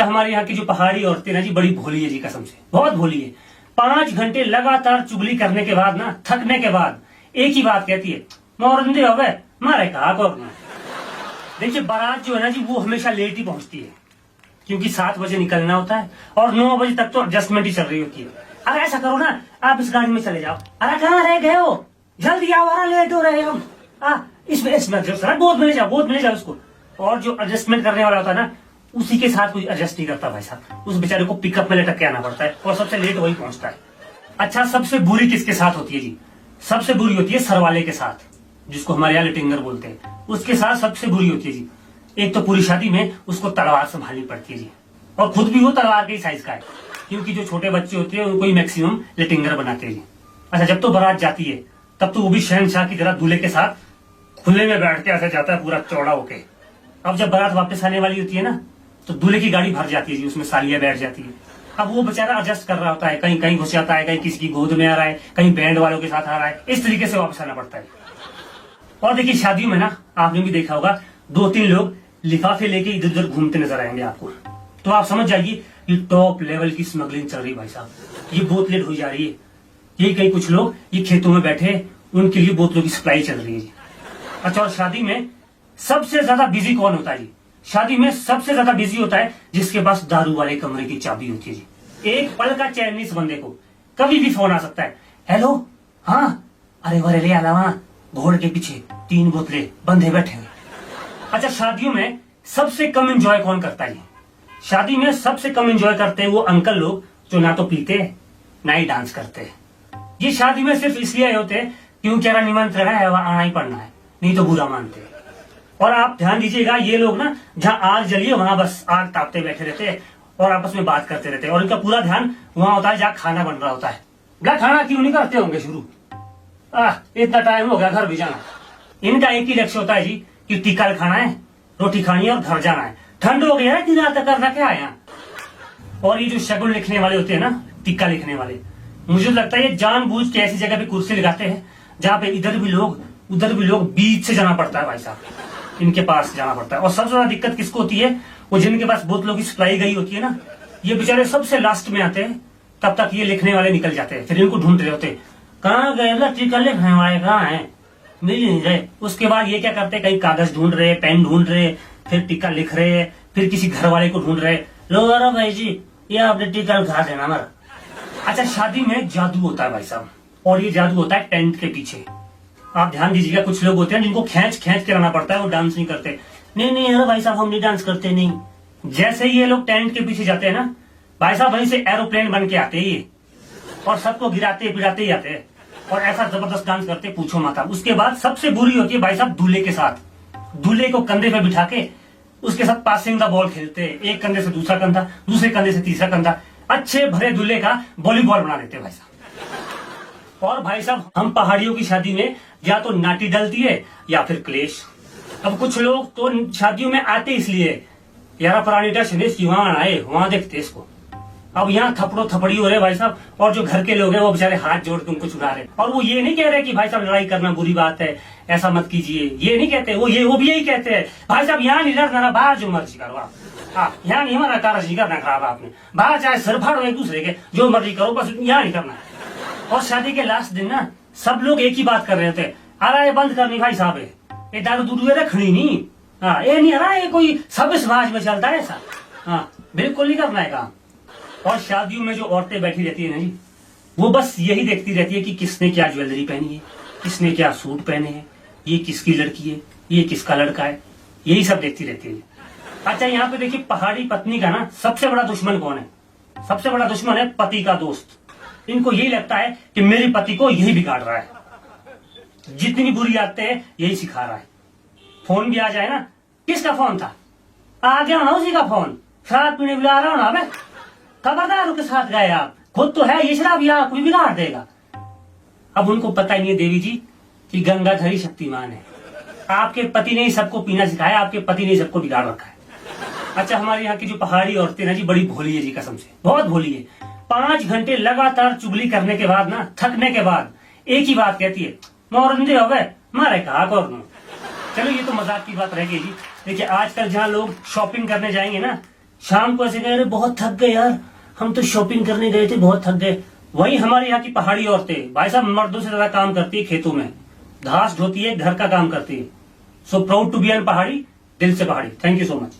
हमारे यहाँ की जो पहाड़ी औरतें ना जी बड़ी भोली है जी, कसम से बहुत भोली है। 5 घंटे लगातार चुगली करने के बाद ना, थकने के बाद एक ही बात कहती है, मोरंदे हो गए मारे कहा को। देखिए बारात जो है ना जी वो हमेशा लेट ही पहुंचती है, क्योंकि 7 बजे निकलना होता है और 9 बजे तक तो एडजस्टमेंट ही चल रही होती है। अरे ऐसा करो ना, आप इस गाड़ी में चले जाओ। अरे कहाँ रह गए हो, जल्दी आओ, अरे लेट हो रहे हम। इसमें गोद में ले जाओ उसको। और जो एडजस्टमेंट करने वाला होता है ना, उसी के साथ कोई एडजस्ट नहीं करता भाई साहब, उस बेचारे को पिकअप में लटक के आना पड़ता है और सबसे लेट वही पहुंचता है। अच्छा, सबसे बुरी किसके साथ होती है जी? सबसे बुरी होती है सरवाले के साथ, जिसको हमारे यहाँ लिटिंगर बोलते हैं। उसके साथ सबसे बुरी होती है जी। एक तो पूरी शादी में उसको तलवार संभालनी पड़ती है जी, और खुद भी वो तलवार के ही साइज का है, क्योंकि जो छोटे बच्चे होते हैं उनको ही मैक्सिमम लिटिंगर बनाते हैं जी। अच्छा, जब तो बारात जाती है तब तो वो भी शहनशाह की तरह दूल्हे के साथ खुले में बैठ के ऐसा जाता है, पूरा चौड़ा होके। अब जब बारात वापस आने वाली होती है ना, तो दूल्हे की गाड़ी भर जाती है जी, उसमें सालियां बैठ जाती है। अब वो बेचारा एडजस्ट कर रहा होता है, कहीं कहीं घुस जाता है, कहीं किसी की गोद में आ रहा है, कहीं बैंड वालों के साथ आ रहा है, इस तरीके से वापस आना पड़ता है। और देखिए शादियों में ना, आपने भी देखा होगा, 2-3 लोग लिफाफे लेके इधर उधर घूमते नजर आएंगे आपको। तो आप समझ जाइए ये टॉप लेवल की स्मगलिंग चल रही है भाई साहब, ये बोतलें ढुई जा रही है। ये कई कुछ लोग ये खेतों में बैठे, उनके लिए बोतलों की सप्लाई चल रही है जी। अच्छा, और शादी में सबसे ज्यादा बिजी कौन होता है जी? शादी में सबसे ज्यादा बिजी होता है जिसके पास दारू वाले कमरे की चाबी होती है जी। एक पल का चैन नहीं इस बंदे को, कभी भी फोन आ सकता है। हेलो, हाँ, अरे वरे ले आला, वहां घोड़े के पीछे 3 बोतलें बंधे बैठे हुए। अच्छा, शादियों में सबसे कम एंजॉय कौन करता है? शादी में सबसे कम एंजॉय करते हैं वो अंकल लोग जो ना तो पीते ना ही डांस करते। ये शादी में सिर्फ इसलिए होते हैं क्योंकि अगर निमंत्रण है वहां आना ही पड़ना है, नहीं तो बुरा मानते। और आप ध्यान दीजिएगा, ये लोग ना जहाँ आग जली है वहां बस आग तापते बैठे रहते हैं और आपस में बात करते रहते हैं, और इनका पूरा ध्यान वहां होता है जहाँ खाना बन रहा होता है। क्या खाना क्यों नहीं करते होंगे शुरू? इतना टाइम हो गया घर भी जाना। इनका एक ही लक्ष्य होता है जी कि टीका खाना है, रोटी खानी है और घर जाना है। ठंड हो गया है, दिन रात करना क्या है यहाँ। और ये जो शगुन लिखने वाले होते हैं ना, टीका लिखने वाले, मुझे लगता है ये जानबूझ के ऐसी जगह पे कुर्सी लगाते हैं जहाँ पे इधर भी लोग उधर भी लोग, बीच से जाना पड़ता है भाई साहब, इनके पास जाना पड़ता है। और सबसे ज्यादा दिक्कत किसको होती है? वो जिनके पास बोतलों की सप्लाई गई होती है ना, ये बेचारे सबसे लास्ट में आते हैं, तब तक ये लिखने वाले निकल जाते हैं, फिर इनको ढूंढ रहे होते हैं, कहाँ गए टीका लिखने वाले, कहाँ है, मिल नहीं रहे। उसके बाद ये क्या करते हैं, कहीं कागज ढूंढ रहे, पेन ढूंढ रहे, फिर टीका लिख रहे, फिर किसी घर वाले को ढूंढ रहे, लो अरे भाई जी ये आपने टीका लिखा देना हमारा। अच्छा, शादी में जादू होता है भाई साहब, और ये जादू होता है टेंट के पीछे। आप ध्यान दीजिएगा, कुछ लोग होते हैं जिनको खींच के रहना पड़ता है, वो डांस नहीं करते। नहीं अरे भाई साहब हम नहीं डांस करते, नहीं। जैसे ही ये लोग टेंट के पीछे जाते हैं ना भाई साहब, वहीं से एरोप्लेन बन के आते हैं और सबको गिराते पिराते ही आते हैं, और ऐसा जबरदस्त डांस करते पूछो मत। उसके बाद सबसे बुरी होती है भाई साहब दूल्हे के साथ। दूल्हे को कंधे पे बिठा के उसके साथ पासिंग द बॉल खेलते हैं, एक कंधे से दूसरा कंधा, दूसरे कंधे से तीसरा कंधा, अच्छे भरे दूल्हे का वॉलीबॉल बना देते भाई साहब। और भाई साहब हम पहाड़ियों की शादी में या तो नाटी डलती है या फिर क्लेश। अब कुछ लोग तो शादियों में आते इसलिए यार पुरानी वहां आए, वहां देखते इसको। अब यहाँ थपड़ो थपड़ी हो रहे भाई साहब, और जो घर के लोग हैं वो बेचारे हाथ जोड़ के उनको चुरा रहे। और वो ये नहीं कह रहे कि भाई साहब लड़ाई करना बुरी बात है, ऐसा मत कीजिए, ये नहीं कहते। वो भी यही कहते हैं, भाई साहब यहाँ नहीं लड़ना, बाहर जो मर्जी करो आप। यहाँ नहीं हमारा कारज नहीं करना खराब आपने, बाहर चाहे सिर फाड़ो एक दूसरे के, जो मर्जी करो, बस यहाँ नहीं करना। और शादी के लास्ट दिन ना सब लोग एक ही बात कर रहे होते हैं, अरे ये बंद करनी भाई साहब, ये दारू दूध रखनी नहीं। ये नहीं, अरे ये कोई सब समाज में चलता है ऐसा, बिल्कुल नहीं करना है काम। और शादियों में जो औरतें बैठी रहती है ना जी, वो बस यही देखती रहती है कि किसने क्या ज्वेलरी पहनी है, किसने क्या सूट पहने हैं, ये किसकी लड़की है, ये किसका लड़का है, यही सब देखती रहती है। अच्छा, यहाँ पे देखिए पहाड़ी पत्नी का ना सबसे बड़ा दुश्मन कौन है? सबसे बड़ा दुश्मन है पति का दोस्त। इनको यही लगता है कि मेरे पति को यही बिगाड़ रहा है, जितनी बुरी आदतें हैं यही सिखा रहा है। फोन भी आ जाए ना, किसका फोन था, आ गया ना उसी का फोन, शराब पीने बुला रहा हूं ना, खबरदार के साथ गए आप, खुद तो है ये शराब, या कोई बिगाड़ देगा। अब उनको पता ही नहीं है देवी जी कि गंगाधरी शक्तिमान है, आपके पति ने सबको पीना सिखाया, आपके पति ने सबको बिगाड़ रखा है। अच्छा, हमारे यहाँ की जो पहाड़ी औरतें ना जी बड़ी भोली है जी, कसम से बहुत भोली है। 5 घंटे लगातार चुगली करने के बाद ना, थकने के बाद एक ही बात कहती है, मोरंदे हो गए मारे कहा को। चलो ये तो मजाक की बात रह गई जी। देखिए आजकल जहाँ लोग शॉपिंग करने जाएंगे ना, शाम को ऐसे कह रहे बहुत थक गए यार, हम तो शॉपिंग करने गए थे, बहुत थक गए। वही हमारे यहाँ की पहाड़ी औरतें भाई साहब मर्दों से ज्यादा काम करती है, खेतों में घास ढोती है, घर का काम करती है। So proud to be an Pahadi, दिल से Pahadi. Thank you so much.